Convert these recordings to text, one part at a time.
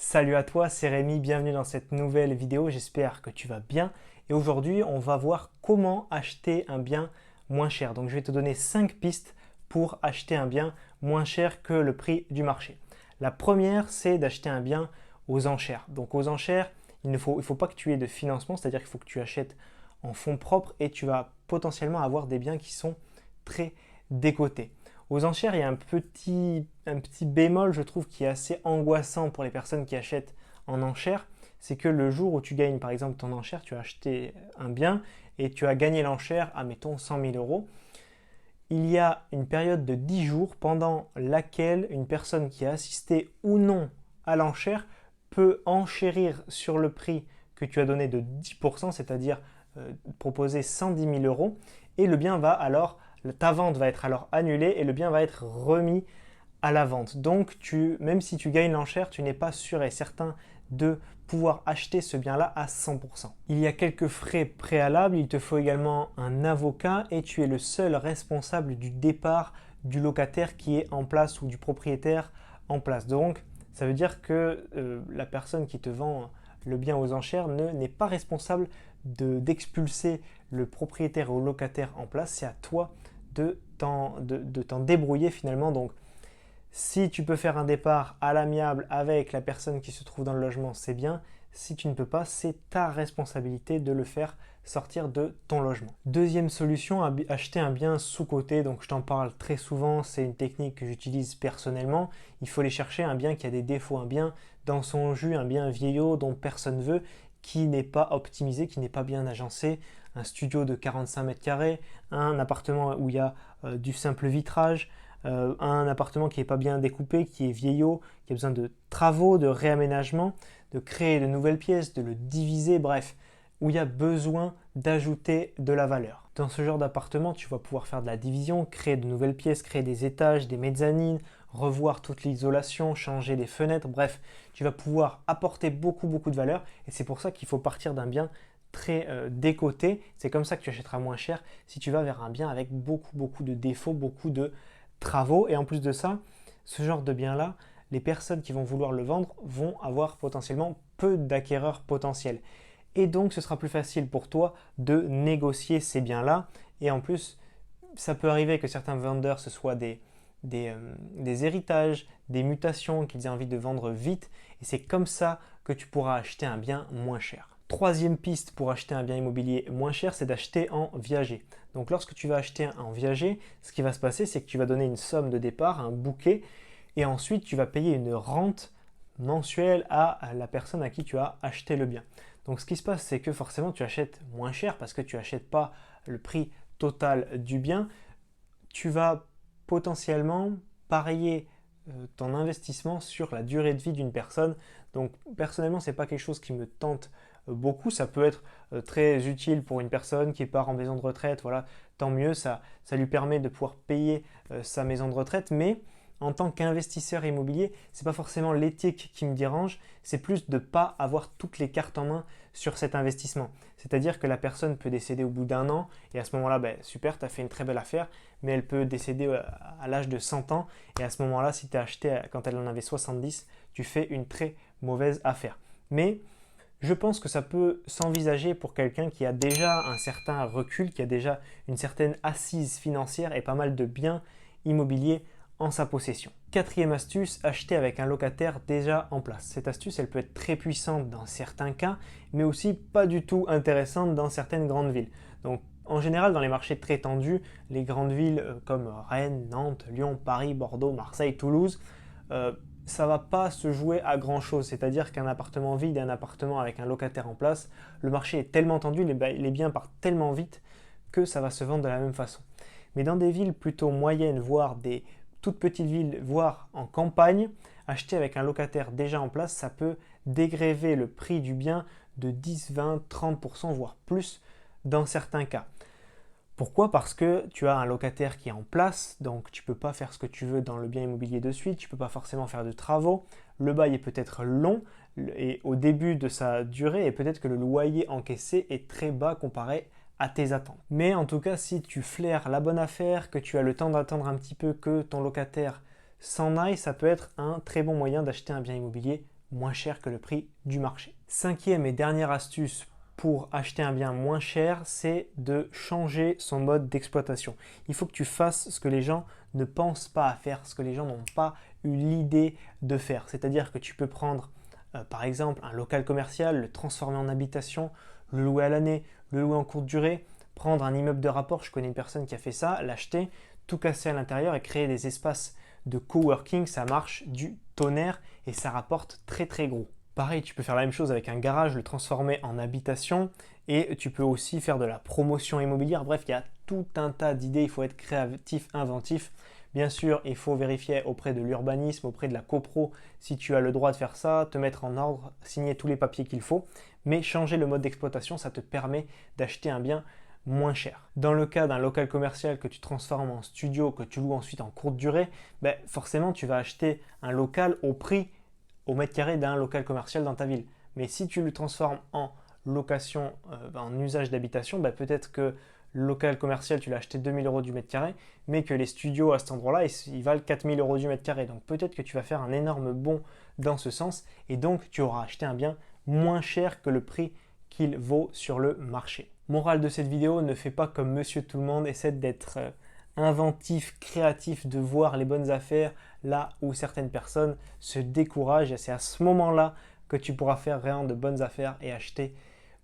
Salut à toi, c'est Rémi, bienvenue dans cette nouvelle vidéo, j'espère que tu vas bien. Et aujourd'hui, on va voir comment acheter un bien moins cher. Donc je vais te donner 5 pistes pour acheter un bien moins cher que le prix du marché. La première, c'est d'acheter un bien aux enchères. Donc aux enchères, il ne faut pas que tu aies de financement, c'est-à-dire qu'il faut que tu achètes en fonds propres et tu vas potentiellement avoir des biens qui sont très décotés. Aux enchères, il y a un petit bémol, je trouve, qui est assez angoissant pour les personnes qui achètent en enchères. C'est que le jour où tu gagnes, par exemple, ton enchère, tu as acheté un bien et tu as gagné l'enchère à, mettons, 100 000 euros. Il y a une période de 10 jours pendant laquelle une personne qui a assisté ou non à l'enchère peut enchérir sur le prix que tu as donné de 10%, c'est-à-dire proposer 110 000 euros, et le bien va alors ta vente va être alors annulée et le bien va être remis à la vente. Donc, même si tu gagnes l'enchère, tu n'es pas sûr et certain de pouvoir acheter ce bien-là à 100%. Il y a quelques frais préalables, il te faut également un avocat et tu es le seul responsable du départ du locataire qui est en place ou du propriétaire en place. Donc, ça veut dire que la personne qui te vend le bien aux enchères n'est pas responsable d'expulser le propriétaire ou locataire en place, c'est à toi de t'en débrouiller finalement. Donc, si tu peux faire un départ à l'amiable avec la personne qui se trouve dans le logement, c'est bien. Si tu ne peux pas, c'est ta responsabilité de le faire sortir de ton logement. Deuxième solution, acheter un bien sous-coté. Donc je t'en parle très souvent, c'est une technique que j'utilise personnellement. Il faut aller chercher un bien qui a des défauts, un bien dans son jus, un bien vieillot dont personne veut, qui n'est pas optimisé, qui n'est pas bien agencé, un studio de 45 mètres carrés, un appartement où il y a du simple vitrage, un appartement qui n'est pas bien découpé, qui est vieillot, qui a besoin de travaux, de réaménagement, de créer de nouvelles pièces, de le diviser, bref, où il y a besoin d'ajouter de la valeur. Dans ce genre d'appartement, tu vas pouvoir faire de la division, créer de nouvelles pièces, créer des étages, des mezzanines, revoir toute l'isolation, changer les fenêtres, bref, tu vas pouvoir apporter beaucoup de valeur et c'est pour ça qu'il faut partir d'un bien très décoté. C'est comme ça que tu achèteras moins cher si tu vas vers un bien avec beaucoup de défauts, beaucoup de travaux. Et en plus de ça, ce genre de bien-là, les personnes qui vont vouloir le vendre vont avoir potentiellement peu d'acquéreurs potentiels. Et donc, ce sera plus facile pour toi de négocier ces biens-là. Et en plus, ça peut arriver que certains vendeurs, ce soient des héritages, des mutations, qu'ils aient envie de vendre vite. Et c'est comme ça que tu pourras acheter un bien moins cher. Troisième piste pour acheter un bien immobilier moins cher, c'est d'acheter en viager. Donc lorsque tu vas acheter en viager, ce qui va se passer, c'est que tu vas donner une somme de départ, un bouquet, et ensuite tu vas payer une rente mensuelle à la personne à qui tu as acheté le bien. Donc ce qui se passe, c'est que forcément tu achètes moins cher parce que tu n'achètes pas le prix total du bien. Tu vas potentiellement parier ton investissement sur la durée de vie d'une personne. Donc personnellement, ce n'est pas quelque chose qui me tente beaucoup. Ça peut être très utile pour une personne qui part en maison de retraite. Voilà, tant mieux, ça lui permet de pouvoir payer sa maison de retraite. Mais en tant qu'investisseur immobilier, ce n'est pas forcément l'éthique qui me dérange, c'est plus de ne pas avoir toutes les cartes en main sur cet investissement. C'est-à-dire que la personne peut décéder au bout d'un an et à ce moment-là, super, tu as fait une très belle affaire, mais elle peut décéder à l'âge de 100 ans et à ce moment-là, si tu as acheté quand elle en avait 70, tu fais une très mauvaise affaire. Mais je pense que ça peut s'envisager pour quelqu'un qui a déjà un certain recul, qui a déjà une certaine assise financière et pas mal de biens immobiliers en sa possession. Quatrième astuce, acheter avec un locataire déjà en place. Cette astuce, elle peut être très puissante dans certains cas, mais aussi pas du tout intéressante dans certaines grandes villes. Donc, en général, dans les marchés très tendus, les grandes villes comme Rennes, Nantes, Lyon, Paris, Bordeaux, Marseille, Toulouse, ça ne va pas se jouer à grand chose. C'est-à-dire qu'un appartement vide et un appartement avec un locataire en place, le marché est tellement tendu, les biens partent tellement vite que ça va se vendre de la même façon. Mais dans des villes plutôt moyennes, voire des toutes petites villes, voire en campagne, acheter avec un locataire déjà en place, ça peut dégréver le prix du bien de 10, 20, 30%, voire plus dans certains cas. Pourquoi? Parce que tu as un locataire qui est en place, donc tu ne peux pas faire ce que tu veux dans le bien immobilier de suite, tu ne peux pas forcément faire de travaux, le bail est peut-être long et au début de sa durée et peut-être que le loyer encaissé est très bas comparé à tes attentes. Mais en tout cas, si tu flaires la bonne affaire, que tu as le temps d'attendre un petit peu que ton locataire s'en aille, ça peut être un très bon moyen d'acheter un bien immobilier moins cher que le prix du marché. Cinquième et dernière astuce pour acheter un bien moins cher, c'est de changer son mode d'exploitation. Il faut que tu fasses ce que les gens ne pensent pas à faire, ce que les gens n'ont pas eu l'idée de faire. C'est-à-dire que tu peux prendre par exemple un local commercial, le transformer en habitation, le louer à l'année, le louer en courte durée, prendre un immeuble de rapport, je connais une personne qui a fait ça, l'acheter, tout casser à l'intérieur et créer des espaces de coworking, ça marche du tonnerre et ça rapporte très très gros. Pareil, tu peux faire la même chose avec un garage, le transformer en habitation et tu peux aussi faire de la promotion immobilière. Bref, il y a tout un tas d'idées, il faut être créatif, inventif. Bien sûr, il faut vérifier auprès de l'urbanisme, auprès de la copro si tu as le droit de faire ça, te mettre en ordre, signer tous les papiers qu'il faut. Mais changer le mode d'exploitation, ça te permet d'acheter un bien moins cher. Dans le cas d'un local commercial que tu transformes en studio, que tu loues ensuite en courte durée, forcément tu vas acheter un local au prix au mètre carré d'un local commercial dans ta ville. Mais si tu le transformes en location, en usage d'habitation, peut-être que le local commercial, tu l'as acheté 2 000 € du mètre carré, mais que les studios à cet endroit-là, ils valent 4 000 € du mètre carré. Donc peut-être que tu vas faire un énorme bond dans ce sens et donc tu auras acheté un bien moins cher que le prix qu'il vaut sur le marché. Morale de cette vidéo, ne fais pas comme monsieur tout le monde, essaie d'être inventif, créatif, de voir les bonnes affaires là où certaines personnes se découragent et c'est à ce moment-là que tu pourras faire vraiment de bonnes affaires et acheter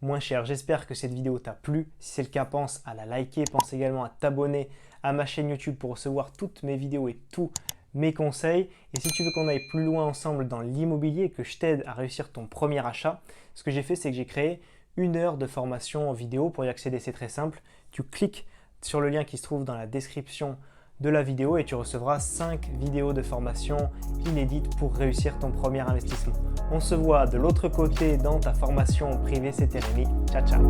moins cher. J'espère que cette vidéo t'a plu. Si c'est le cas, pense à la liker, pense également à t'abonner à ma chaîne YouTube pour recevoir toutes mes vidéos et tous mes conseils. Et si tu veux qu'on aille plus loin ensemble dans l'immobilier, que je t'aide à réussir ton premier achat, ce que j'ai fait, c'est que j'ai créé 1 heure de formation en vidéo. Pour y accéder, c'est très simple. Tu cliques sur le lien qui se trouve dans la description de la vidéo et tu recevras 5 vidéos de formation inédites pour réussir ton premier investissement. On se voit de l'autre côté dans ta formation privée, c'était Rémi. Ciao, ciao.